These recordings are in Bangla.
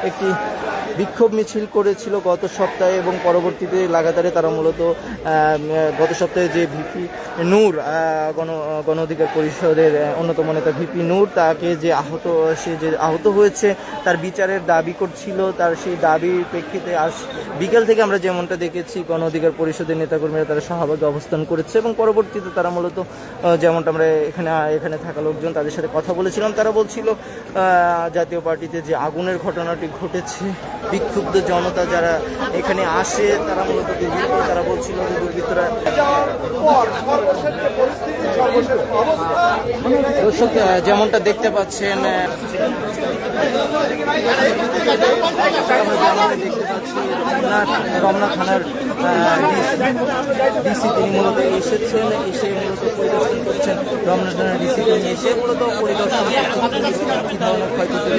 একটি বিক্ষোভ মিছিল করেছিল গত সপ্তাহে এবং পরবর্তীতে লাগাতারে তারা মূলত গত সপ্তাহে যে ভিপি নূর গণ অধিকার পরিষদের অন্যতম নেতা ভিপি নূর তাকে যে আহত হয়েছে তার বিচারের দাবি করছিল। তার সেই দাবির প্রেক্ষিতে আজ বিকেল থেকে আমরা যেমনটা দেখেছি গণ অধিকার পরিষদের নেতাকর্মীরা তারা শাহবাগে অবস্থান করেছে এবং পরবর্তীতে তারা মূলত যেমনটা আমরা এখানে থাকা লোকজন তাদের সাথে কথা বলেছিলাম, তারা বলছিল জাতীয় পার্টিতে যে আগুনের ঘটনাটি ঘটেছে, বিক্ষুব্ধ জনতা যারা এখানে আসে তারা মূলত তারা বলছিল যে দুর্বৃত্তরা। দর্শক যেমনটা দেখতে পাচ্ছেন রমনা থানার ডিসি তিনি মূলত এসেছেন, এসে মূলত পরিদর্শন করছেন। রমনা থানার ডিসি তিনি এসে মূলত পরিদর্শন কি ধরনের ক্ষয়ক্ষতি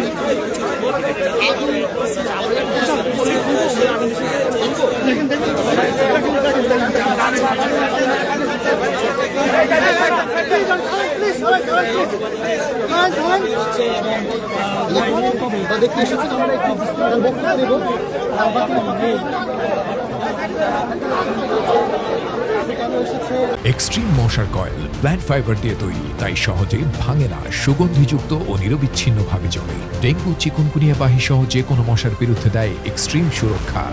এক্সট্রিম মশার কয়েল প্ল্যান্ট ফাইবার দিয়ে তৈরি, তাই সহজে ভাঙে না, সুগন্ধিযুক্ত ও নিরবিচ্ছিন্নভাবে জ্বলে। ডেঙ্গু, চিকুনগুনিয়া বাহি সহ যে কোনো মশার বিরুদ্ধে দেয় এক্সট্রিম সুরক্ষা।